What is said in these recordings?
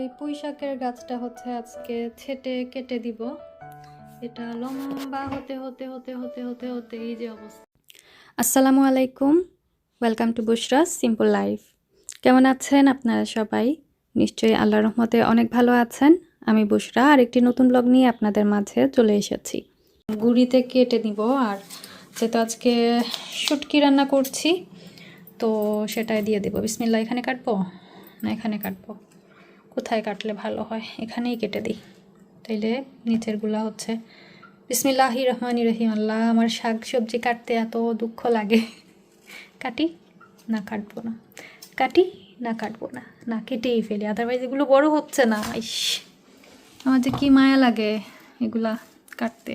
এই পুঁই শাকের গাছটা হচ্ছে আজকে ছেটে কেটে দিব। এটা লম্বা হতে হতে হতে হতে হতে হতে এই যে অবস্থা। আসসালামু আলাইকুম, ওয়েলকাম টু বুশরাস সিম্পল লাইফ। কেমন আছেন আপনারা সবাই? নিশ্চয়ই আল্লাহর রহমতে অনেক ভালো আছেন। আমি বুশরা আর একটি নতুন ব্লগ নিয়ে আপনাদের মাঝে চলে এসেছি। গুঁড়িতে কেটে নিব, আর যেহেতু আজকে শুটকি রান্না করছি তো সেটাই দিয়ে দেবো। বিসমিল্লাহ। এখানে কাটবো না এখানে কাটবো? কোথায় কাটলে ভালো হয়? এখানেই কেটে দিই, তাইলে নিচেরগুলা হচ্ছে। বিসমিল্লাহির রহমানির রহিম। আল্লাহ, আমার শাক সবজি কাটতে এত দুঃখ লাগে। কাটি না কাটবো না, কাটি না কাটবো না, না কেটেই ফেলি, আদারওয়াইজ এগুলো বড় হচ্ছে না। ইস, আমার যে কী মায়া লাগে এগুলা কাটতে,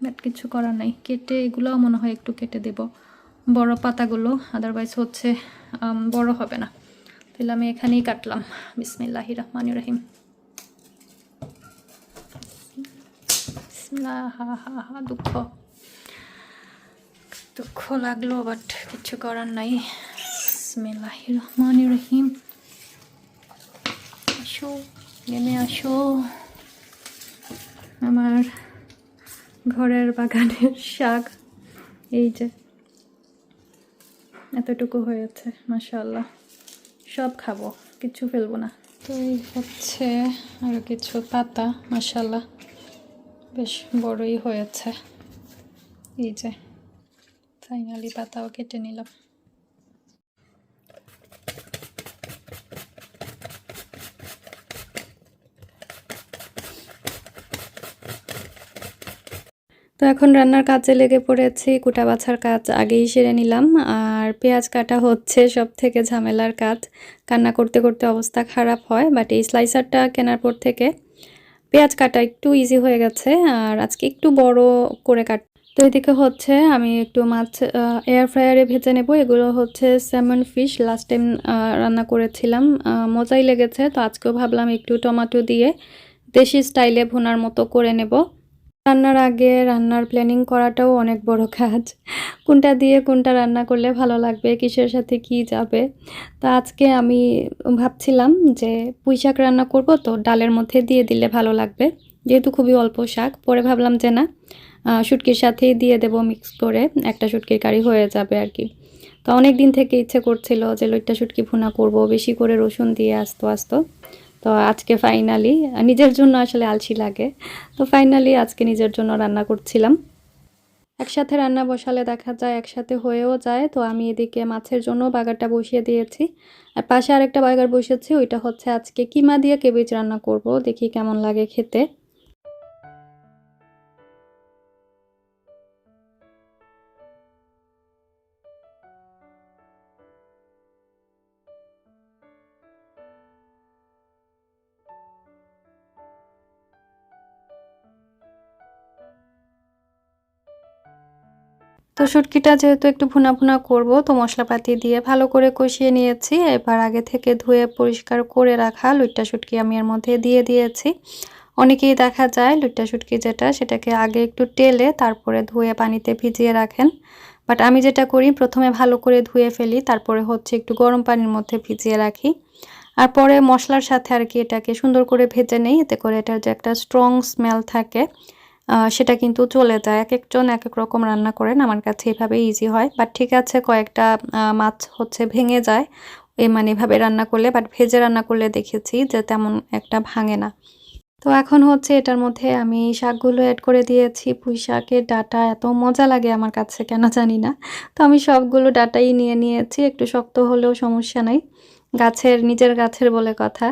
বাট কিছু করার নাই। কেটে এগুলোও মনে হয় একটু কেটে দেব, বড় পাতাগুলো, আদারওয়াইজ হচ্ছে বড় হবে না। তাহলে আমি এখানেই কাটলাম। বিসমিল্লাহির রহমানির রহিম। হা হা হা, দুঃখ দুঃখ লাগলো, বাট কিছু করার নাই। বিসমিল্লাহির রহমানির রহিম। আসো, নেমে আসো। আমার ঘরের বাগানের শাক এই যে এতটুকু হয়েছে, মাশাআল্লাহ। সব খাবো, কিছু ফেলবো না। তো এই হচ্ছে আরও কিছু পাতা, মাশাআল্লাহ বেশ বড়ই হয়েছে। এই যে ফাইনালি পাতাও কেটে নিলাম। তো এখন রান্নার কাজে লেগে পড়েছি। কুটা বাছার কাজ আগেই সেরে নিলাম, আর পেঁয়াজ কাটা হচ্ছে সব থেকে ঝামেলার কাজ। কান্না করতে করতে অবস্থা খারাপ হয়, বাট এই স্লাইসারটা কেনার পর থেকে পেঁয়াজ কাটা একটু ইজি হয়ে গেছে, আর আজকে একটু বড় করে কাট। তো এদিকে হচ্ছে আমি একটু মাছ এয়ার ফ্রায়ারে ভেজে নেব। এগুলো হচ্ছে স্যামন ফিশ, লাস্ট টাইম রান্না করেছিলাম, মজাই লেগেছে। তো আজকেও ভাবলাম একটু টমেটো দিয়ে দেশি স্টাইলে ভুনার মতো করে নেব। রান্নার আগে রান্নার প্ল্যানিং করাটাও অনেক বড় কাজ। কোনটা দিয়ে কোনটা রান্না করলে ভালো লাগবে, কিসের সাথে কি যাবে। তো আজকে আমি ভাবছিলাম যে পুঁই শাক রান্না করব, তো ডালের মধ্যে দিয়ে দিলে ভালো লাগবে, যেহেতু খুবই অল্প শাক। পরে ভাবলাম যে না, শুটকির সাথেই দিয়ে দেব, মিক্স করে একটা শুটকির কারি হয়ে যাবে আর কি। তো অনেক দিন থেকে ইচ্ছে করছিল যে লইট্টা শুটকি ভুনা করব, বেশি করে রসুন দিয়ে আস্ত আস্ত। তো আজকে ফাইনালি, নিজের জন্য আসলে আলসি লাগে, তো ফাইনালি আজকে নিজের জন্য রান্না করছিলাম। একসাথে রান্না বসালে দেখা যায় একসাথে হয়েও যায়। তো আমি এদিকে মাছের জন্য বাগারটা বসিয়ে দিয়েছি, আর পাশে আরেকটা বাগার বসেছি, ওইটা হচ্ছে আজকে কিমা দিয়ে কেবেজ রান্না করব, দেখি কেমন লাগে খেতে। তো শুটকিটা যেহেতু একটু ভুনা ভুনা করব, তো মশলাপাতি দিয়ে ভালো করে কষিয়ে নিয়েছি। এবার আগে থেকে ধুয়ে পরিষ্কার করে রাখা লইট্টা শুটকি আমি এর মধ্যে দিয়ে দিয়েছি। অনেকেই দেখা যায় লইট্টা শুটকি যেটা, সেটাকে আগে একটু টেলে তারপরে ধুয়ে পানিতে ভিজিয়ে রাখেন, বাট আমি যেটা করি প্রথমে ভালো করে ধুয়ে ফেলি, তারপরে হচ্ছে একটু গরম পানির মধ্যে ভিজিয়ে রাখি, আর পরে মশলার সাথে আর কি এটাকে সুন্দর করে ভেজে নেই। এতে করে এটার যে একটা স্ট্রং স্মেল থাকে সেটা কিন্তু চলে যায়। এক একজন এক এক রকম রান্না করেন, আমার কাছে এভাবে ইজি হয়। বাট ঠিক আছে, কয়েকটা মাছ হচ্ছে ভেঙে যায় মানে এভাবে রান্না করলে, বাট ভেজে রান্না করলে দেখেছি যে তেমন একটা ভাঙে না। তো এখন হচ্ছে এটার মধ্যে আমি শাকগুলো অ্যাড করে দিয়েছি। পুঁই শাকের ডাঁটা এত মজা লাগে আমার কাছে, কেন জানি না। তো আমি সবগুলো ডাঁটাই নিয়ে নিয়েছি, একটু শক্ত হলেও সমস্যা নাই, গাছের নিজের গাছের বলে কথা।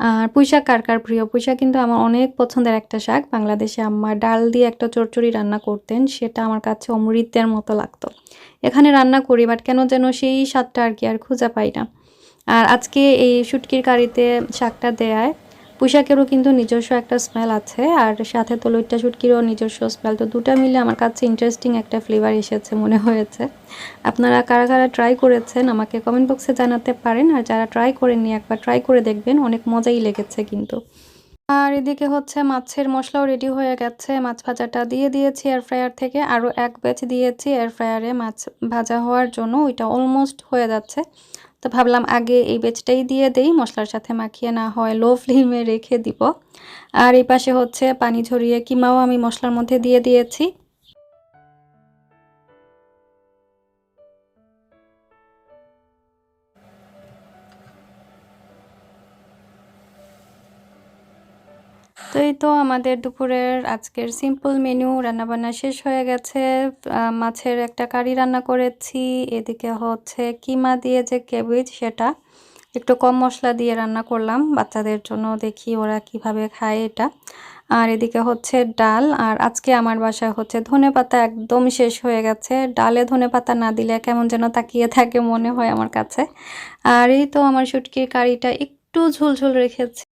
আর পুঁই শাক কার কার প্রিয়? পুঁই শাক কিন্তু আমার অনেক পছন্দের একটা শাক। বাংলাদেশে আম্মা ডাল দিয়ে একটা চচ্চড়ি রান্না করতেন, সেটা আমার কাছে অমৃতের মতো লাগতো। এখানে রান্না করি, বাট কেন যেন সেই স্বাদটা আর কি আর খুঁজে পাই না। আর আজকে এই শুটকির কারিতে শাকটা দেয়ায় পুঁই শাকেরও কিন্তু নিজস্ব একটা স্মেল আছে, আর সাথে তো লইট্টা শুটকিরও নিজস্ব স্মেল। তো দুটা মিলে আমার কাছে ইন্টারেস্টিং একটা ফ্লেভার এসেছে মনে হয়েছে। আপনারা কারা কারা ট্রাই করেছেন আমাকে কমেন্ট বক্সে জানাতে পারেন, আর যারা ট্রাই করেননি একবার ট্রাই করে দেখবেন, অনেক মজাই লেগেছে কিন্তু। আর এদিকে হচ্ছে মাছের মশলাও রেডি হয়ে গেছে। মাছ ভাজাটা দিয়ে দিয়েছি এয়ার ফ্রায়ার থেকে, আরও এক ব্যাচ দিয়েছি এয়ার ফ্রায়ারে মাছ ভাজা হওয়ার জন্য, ওইটা অলমোস্ট হয়ে যাচ্ছে। তো ভাবলাম আগে এই ব্যাচটাই দিয়ে দেই, মশলার সাথে মাখিয়ে না হয় লো ফ্লেমে রেখে দিব। আর এই পাশে হচ্ছে পানি ঝরিয়ে কিমাও আমি মশলার মধ্যে দিয়ে দিয়েছি। তো এই তো আমাদের দুপুরের আজকের সিম্পল মেনু রান্নাবান্না শেষ হয়ে গেছে। মাছের একটা কারি রান্না করেছি, এদিকে হচ্ছে কিমা দিয়ে যে ক্যাবেজ সেটা একটু কম মশলা দিয়ে রান্না করলাম বাচ্চাদের জন্য, দেখি ওরা কিভাবে খায় এটা। আর এদিকে হচ্ছে ডাল, আর আজকে আমার বাসায় হচ্ছে ধনেপাতা একদম শেষ হয়ে গেছে। ডালে ধনেপাতা না দিলে কেমন যেন তাকিয়ে থাকে মনে হয় আমার কাছে। আর এই তো আমার শুটকির কারিটা একটু ঝোলঝোল রেখেছি।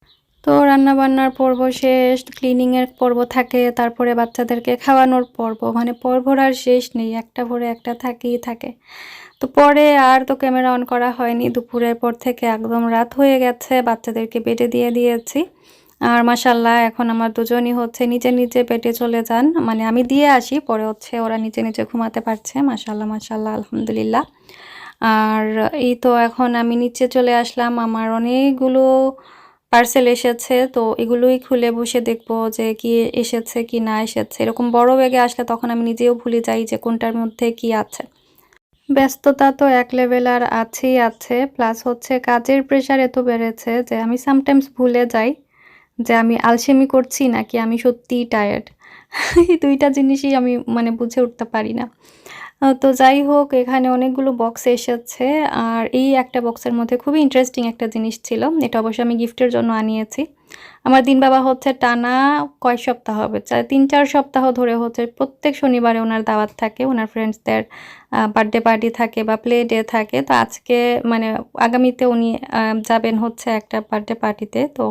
তো রান্নাবান্নার পর্ব শেষ, ক্লিনিংয়ের পর্ব থাকে, তারপরে বাচ্চাদেরকে খাওয়ানোর পর্ব, মানে পর্বর আর শেষ নেই, একটা পরে একটা থাকেই থাকে। তো পরে আর তো ক্যামেরা অন করা হয়নি, দুপুরের পর থেকে একদম রাত হয়ে গেছে, বাচ্চাদেরকে বেডে দিয়ে দিয়েছি। আর মাশাল্লাহ এখন আমার দুজনই হচ্ছে নিজে নিজে বেডে চলে যান, মানে আমি দিয়ে আসি, পরে হচ্ছে ওরা নিজে নিজে ঘুমাতে পারছে। মাশাল্লাহ মাশাল্লাহ আলহামদুলিল্লাহ। আর এই তো এখন আমি নিচে চলে আসলাম, আমার অনেকগুলো পার্সেল এসেছে, তো এগুলোই খুলে বসে দেখবো যে কি এসেছে কি না এসেছে। এরকম বড় ব্যাগে আসলে তখন আমি নিজেও ভুলে যাই যে কোনটার মধ্যে কি আছে। ব্যস্ততা তো এক লেভেল আর আছেই আছে, প্লাস হচ্ছে কাজের প্রেশার এত বেড়েছে যে আমি সামটাইমস ভুলে যাই যে আমি আলসেমি করছি নাকি আমি সত্যিই টায়ার্ড। এই দুইটা জিনিসই আমি মানে বুঝে উঠতে পারি না। তো যাই হোক, এখানে অনেকগুলো বক্স এসেছে, আর এই একটা বক্সের মধ্যে খুবই ইন্টারেস্টিং একটা জিনিস ছিল। এটা অবশ্যই আমি গিফটের জন্য আনিয়েছি। আমার দিন বাবা হচ্ছে টানা কয় সপ্তাহ হবে, 3-4 সপ্তাহ ধরে হচ্ছে প্রত্যেক শনিবারে ওনার দাওয়াত থাকে, ওনার ফ্রেন্ডসদের বার্থডে পার্টি থাকে বা প্লে ডে থাকে। তো আজকে মানে আগামীতে উনি যাবেন হচ্ছে একটা বার্থডে পার্টিতে। তো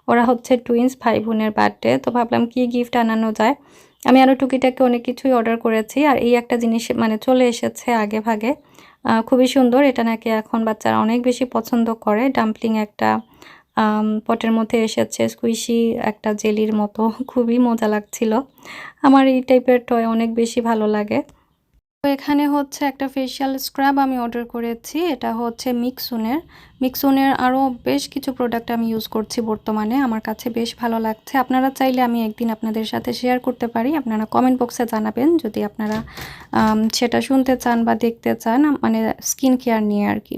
ওরা হচ্ছে টুইন্স ভাই বোনের বার্থডে। তো ভাবলাম কি গিফট আনানো যায়। আমি আরও টুকিটাকি অনেক কিছুই অর্ডার করেছি, আর এই একটা জিনিস মানে চলে এসেছে আগে ভাগে। খুবই সুন্দর, এটা নাকি এখন বাচ্চারা অনেক বেশি পছন্দ করে। ডাম্পলিং একটা পটের মধ্যে এসেছে, স্কুইশি একটা জেলির মতো, খুবই মজা লাগছিল। আমার এই টাইপের টয় অনেক বেশি ভালো লাগে। তো এখানে হচ্ছে একটা ফেশিয়াল স্ক্রাব আমি অর্ডার করেছি, এটা হচ্ছে মিক্সুনের আরও বেশ কিছু প্রোডাক্ট আমি ইউজ করছি বর্তমানে, আমার কাছে বেশ ভালো লাগছে। আপনারা চাইলে আমি একদিন আপনাদের সাথে শেয়ার করতে পারি, আপনারা কমেন্ট বক্সে জানাবেন যদি আপনারা সেটা শুনতে চান বা দেখতে চান, মানে স্কিন কেয়ার নিয়ে আর কি।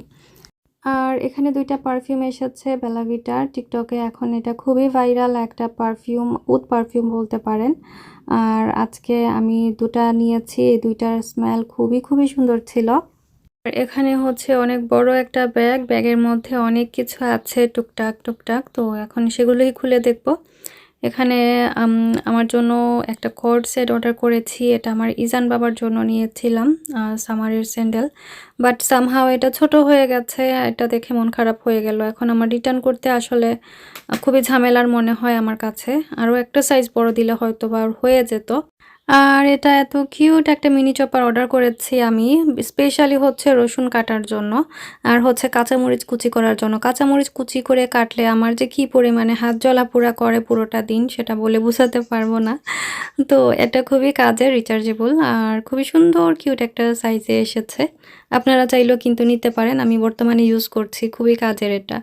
আর এখানে দুইটা পারফিউম এসেছে বেলা ভিটার, টিকটকে এখন এটা খুবই ভাইরাল একটা পারফিউম, উড পারফিউম বলতে পারেন। আর আজকে আমি দুটা নিয়েছি, এই দুইটার স্মেল খুবই খুবই সুন্দর ছিল। আর এখানে হচ্ছে অনেক বড় একটা ব্যাগের মধ্যে অনেক কিছু আছে টুকটাক টুকটাক, তো এখন সেগুলোই খুলে দেখব। এখানে আমার জন্য একটা কর্ড সেট অর্ডার করেছি, এটা আমার ইজান বাবার জন্য নিয়েছিলাম, সামারের স্যান্ডেল, বাট সামহাও এটা ছোট হয়ে গেছে, এটা দেখে মন খারাপ হয়ে গেল। এখন আমার রিটার্ন করতে আসলে খুবই ঝামেলার মনে হয় আমার কাছে, আরও একটা সাইজ বড় দিলে হয়তো বা হয়ে যেত। আর এটা এত কিউট একটা মিনি চপার অর্ডার করেছি আমি, স্পেশালি হচ্ছে রসুন কাটার জন্য, আর হচ্ছে কাঁচামরিচ কুচি করার জন্য। কাঁচামরিচ কুচি করে কাটলে আমার যে কি পরিমাণে হাত জ্বলা পোড়া করে পুরোটা দিন, সেটা বলে বোঝাতে পারবো না। তো এটা খুবই কাজের, রিচার্জেবল, আর খুবই সুন্দর কিউট একটা সাইজে এসেছে। আপনারা চাইলেও কিন্তু নিতে পারেন, আমি বর্তমানে ইউজ করছি, খুবই কাজের এটা।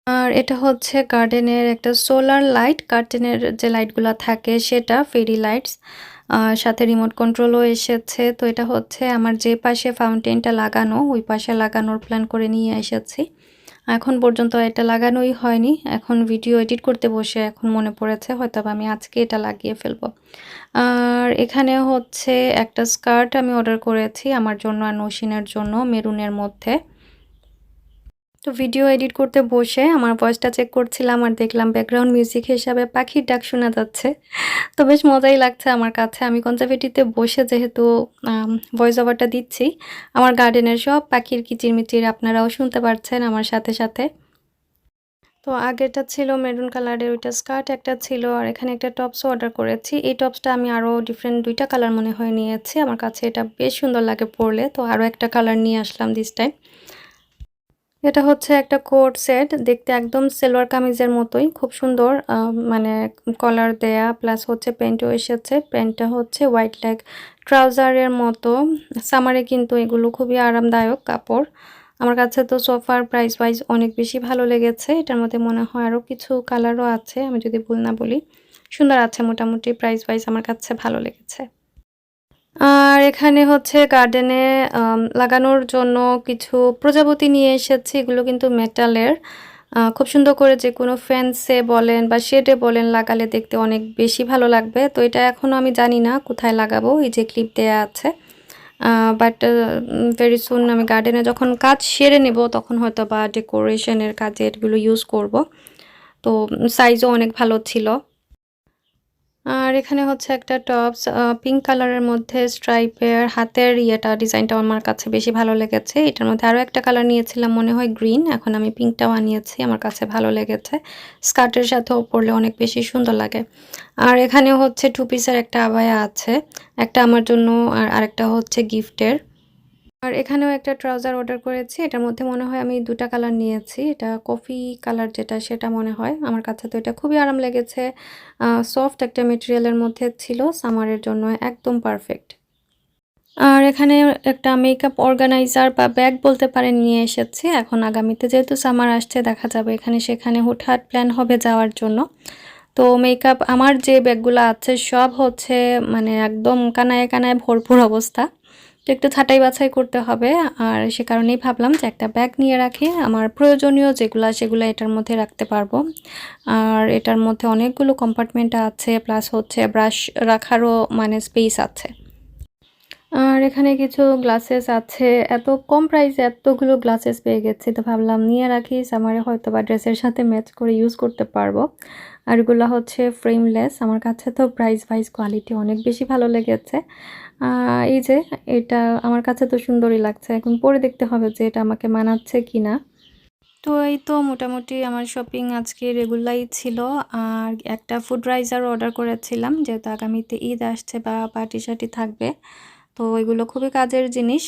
আর এটা হচ্ছে গার্ডেনের একটা সোলার লাইট, গার্ডেনের যে লাইটগুলো থাকে সেটা, ফেরি লাইটস, সাথে রিমোট কন্ট্রোলও এসেছে। তো এটা হচ্ছে আমার যে পাশে ফাউন্টেনটা লাগানো, ওই পাশে লাগানোর প্ল্যান করে নিয়ে এসেছি। এখন পর্যন্ত এটা লাগানোই হয়নি, এখন ভিডিও এডিট করতে বসে এখন মনে পড়েছে, হয়তো আমি আজকে এটা লাগিয়ে ফেলবো। আর এখানে হচ্ছে একটা স্কার্ট আমি অর্ডার করেছি আমার জন্য আর নৌশিনের জন্য, মেরুনের মধ্যে। তো ভিডিও এডিট করতে বসে আমার ভয়েসটা চেক করছিলাম, আর দেখলাম ব্যাকগ্রাউন্ড মিউজিক হিসাবে পাখির ডাক শোনা যাচ্ছে। তো বেশ মজাই লাগছে আমার কাছে। আমি কনজারভেটিভতে বসে যেহেতু ভয়েস ওভারটা দিচ্ছি, আমার গার্ডেনের সব পাখির কিচিরমিচির আপনারাও শুনতে পারছেন আমার সাথে সাথে। তো আগেরটা ছিল মেরুন কালারের, ওইটা স্কার্ট একটা ছিল, আর এখানে একটা টপসও অর্ডার করেছি। এই টপসটা আমি আরও ডিফারেন্ট দুইটা কালার মনে হয় নিয়েছি, আমার কাছে এটা বেশ সুন্দর লাগে পরলে, তো আরও একটা কালার নিয়ে আসলাম দিস টাইম। এটা হচ্ছে একটা কোট সেট, দেখতে একদম সালোয়ার কামিজের মতোই, খুব সুন্দর, মানে কলার দেয়া, প্লাস হচ্ছে প্যান্টও এসেছে। প্যান্টটা হচ্ছে হোয়াইট লেগ ট্রাউজারের মতো, সামারে কিন্তু এগুলো খুবই আরামদায়ক কাপড়। আমার কাছে তো সোফার প্রাইস ওয়াইজ অনেক বেশি ভালো লেগেছে। এটার মধ্যে মনে হয় আরও কিছু কালারও আছে, আমি যদি ভুল না বলি। সুন্দর আছে মোটামুটি, প্রাইস ওয়াইজ আমার কাছে ভালো লেগেছে। আর এখানে হচ্ছে গার্ডেনে লাগানোর জন্য কিছু প্রজাপতি নিয়ে এসেছি। এগুলো কিন্তু মেটালের। খুব সুন্দর করে যেকোনো ফেন্সে বলেন বা শেডে বলেন লাগালে দেখতে অনেক বেশি ভালো লাগবে। তো এটা এখনও আমি জানি না কোথায় লাগাবো। এই যে ক্লিপ দেয়া আছে। বাট ভেরি সুন আমি গার্ডেনে যখন কাজ সেরে নেব তখন হয়তো বা ডেকোরেশনের কাজে এগুলো ইউজ করব। তো সাইজও অনেক ভালো ছিল। আর এখানে হচ্ছে একটা টপস পিঙ্ক কালারের মধ্যে স্ট্রাইপের হাতের ডিজাইনটা আমার কাছে বেশি ভালো লেগেছে। এটার মধ্যে আরও একটা কালার নিয়েছিলাম মনে হয় গ্রিন, এখন আমি পিঙ্কটাও আনিয়েছি, আমার কাছে ভালো লেগেছে। স্কার্টের সাথেও পরলে অনেক বেশি সুন্দর লাগে। আর এখানে হচ্ছে 2 পিসের একটা আবায়া আছে, একটা আমার জন্য আর আরেকটা হচ্ছে গিফটের। আর এখানেও একটা ট্রাউজার অর্ডার করেছি। এটার মধ্যে মনে হয় আমি 2 টা কালার নিয়েছি। এটা কফি কালার যেটা সেটা মনে হয়। আমার কাছে তো এটা খুবই আরাম লেগেছে। সফট একটা মেটেরিয়ালের মধ্যে ছিল, সামারের জন্য একদম পারফেক্ট। আর এখানে একটা মেকআপ অর্গানাইজার বা ব্যাগ বলতে পারেন নিয়ে এসেছি। এখন আগামীতে যেহেতু সামার আসছে দেখা যাবে এখানে সেখানে হুটহাট প্ল্যান হবে যাওয়ার জন্য। তো মেকআপ আমার যে ব্যাগগুলো আছে সব হচ্ছে মানে একদম কানায় কানায় ভরপুর অবস্থা। তো একটু ছাঁটাই বাছাই করতে হবে, আর সে কারণেই ভাবলাম যে একটা ব্যাগ নিয়ে রাখি, আমার প্রয়োজনীয় সেগুলো এটার মধ্যে রাখতে পারবো। আর এটার মধ্যে অনেকগুলো কম্পার্টমেন্ট আছে, প্লাস হচ্ছে ব্রাশ রাখারও মানে স্পেস আছে। আর এখানে কিছু গ্লাসেস আছে, এত কম প্রাইসে এতগুলো গ্লাসেস পেয়ে গেছি, তো ভাবলাম নিয়ে রাখি, সামারে হয়তো বা ড্রেসের সাথে ম্যাচ করে ইউজ করতে পারবো। আর এগুলো হচ্ছে ফ্রেমলেস, আমার কাছে তো প্রাইস ওয়াইজ কোয়ালিটি অনেক বেশি ভালো লেগেছে। এই যে এটা আমার কাছে তো সুন্দরই লাগছে, এখন পরে দেখতে হবে যে এটা আমাকে মানাচ্ছে কিনা। তো এই তো মোটামুটি আমার শপিং আজকে রেগুলাই ছিল। আর একটা ফুড রাইজার অর্ডার করেছিলাম, যেহেতু আগামীতে ঈদ আসছে বা পার্টি শার্টি থাকবে, তো এগুলো খুবই কাজের জিনিস।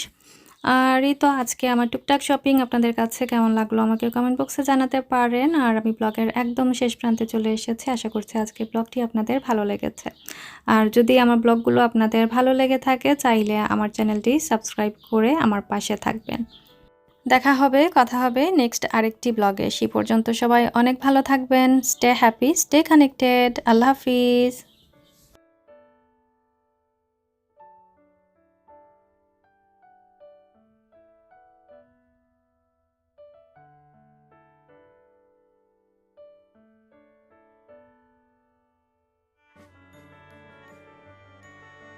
আর এই তো আজকে আমার টুকটাক শপিং আপনাদের কাছে কেমন লাগলো আমাকে কমেন্ট বক্সে জানাতে পারেন। আর আমি ব্লগের একদম শেষ প্রান্তে চলে এসেছি, আশা করছি আজকের ব্লগটি আপনাদের ভালো লেগেছে। আর যদি আমার ব্লগগুলো আপনাদের ভালো লেগে থাকে চাইলে আমার চ্যানেলটি সাবস্ক্রাইব করে আমার পাশে থাকবেন। দেখা হবে, কথা হবে নেক্সট আরেকটি ব্লগে। সেই পর্যন্ত সবাই অনেক ভালো থাকবেন। Stay happy, stay connected. আল্লাহ হাফিজ।